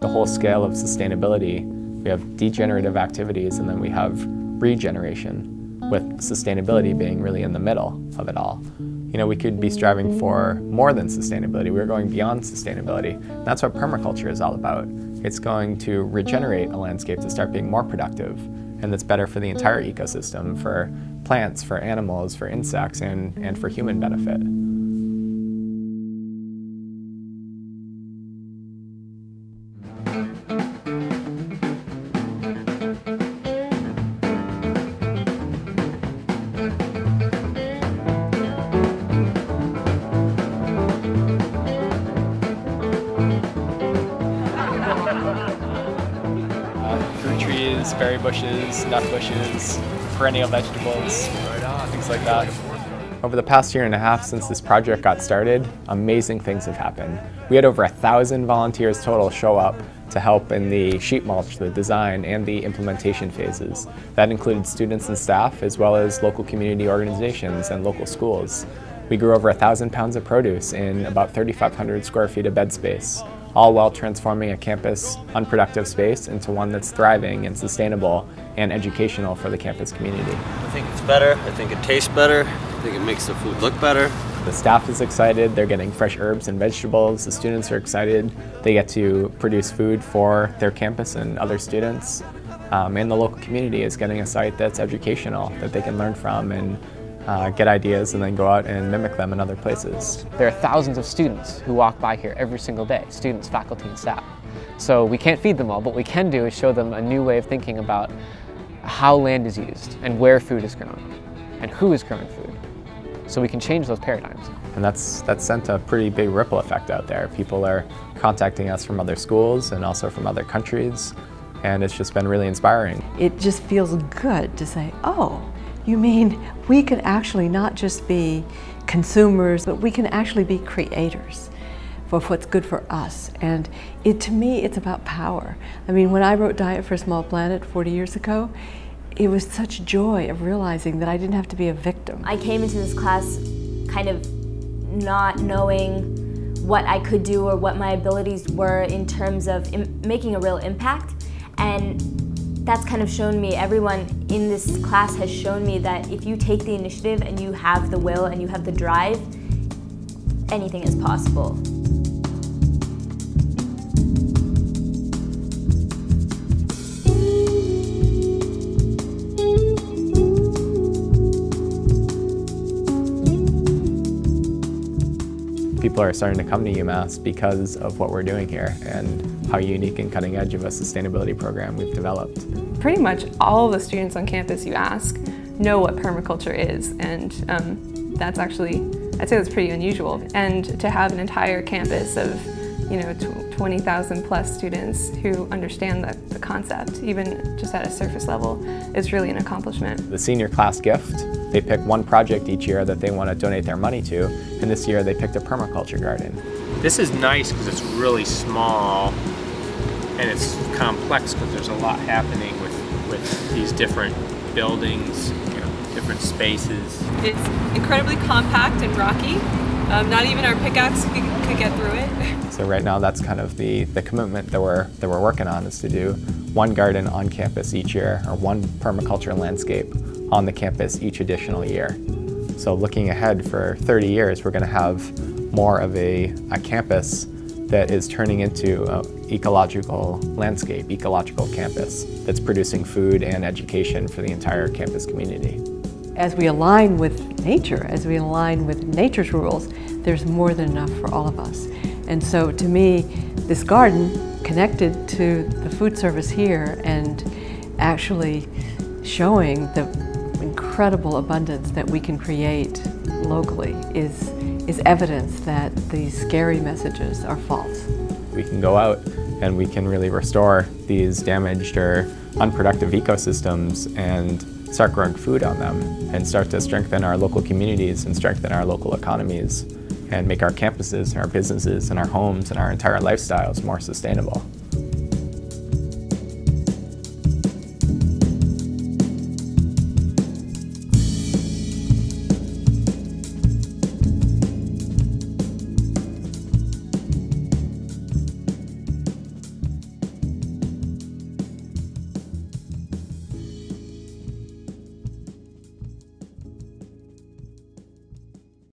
the whole scale of sustainability, we have degenerative activities and then we have regeneration, with sustainability being really in the middle of it all. You know, we could be striving for more than sustainability. We're going beyond sustainability. That's what permaculture is all about. It's going to regenerate a landscape to start being more productive, and that's better for the entire ecosystem, for plants, for animals, for insects, and for human benefit. Fruit trees, berry bushes, nut bushes, perennial vegetables, things like that. Over the past year and a half since this project got started, amazing things have happened. We had over 1,000 volunteers total show up to help in the sheet mulch, the design, and the implementation phases. That included students and staff, as well as local community organizations and local schools. We grew over 1,000 pounds of produce in about 3,500 square feet of bed space, all while transforming a campus unproductive space into one that's thriving and sustainable and educational for the campus community. I think it's better, I think it tastes better, I think it makes the food look better. The staff is excited, they're getting fresh herbs and vegetables, the students are excited, they get to produce food for their campus and other students, and the local community is getting a site that's educational, that they can learn from and get ideas and then go out and mimic them in other places. There are thousands of students who walk by here every single day, students, faculty, and staff. So we can't feed them all, but what we can do is show them a new way of thinking about how land is used and where food is grown and who is growing food. So we can change those paradigms. And that's sent a pretty big ripple effect out there. People are contacting us from other schools and also from other countries, and it's just been really inspiring. It just feels good to say, oh, you mean we could actually not just be consumers, but we can actually be creators for what's good for us. And to me, it's about power. I mean, when I wrote Diet for a Small Planet 40 years ago, it was such joy of realizing that I didn't have to be a victim. I came into this class kind of not knowing what I could do or what my abilities were in terms of making a real impact. And that's kind of shown me, everyone in this class has shown me that if you take the initiative and you have the will and you have the drive, anything is possible. People are starting to come to UMass because of what we're doing here and how unique and cutting edge of a sustainability program we've developed. Pretty much all the students on campus you ask know what permaculture is, and that's actually, I'd say that's pretty unusual. And to have an entire campus of 20,000 plus students who understand the concept, even just at a surface level, is really an accomplishment. The senior class gift, they pick one project each year that they want to donate their money to, and this year they picked a permaculture garden. This is nice because it's really small and it's complex because there's a lot happening with these different buildings, different spaces. It's incredibly compact and rocky. Not even our pickaxe could get through it. So right now that's kind of the commitment that we're working on, is to do one garden on campus each year, or one permaculture landscape on the campus each additional year. So looking ahead for 30 years, we're going to have more of a campus that is turning into an ecological landscape, ecological campus that's producing food and education for the entire campus community. As we align with nature, as we align with nature's rules, there's more than enough for all of us. And so to me, this garden connected to the food service here and actually showing the incredible abundance that we can create locally is evidence that these scary messages are false. We can go out and we can really restore these damaged or unproductive ecosystems and start growing food on them and start to strengthen our local communities and strengthen our local economies and make our campuses and our businesses and our homes and our entire lifestyles more sustainable.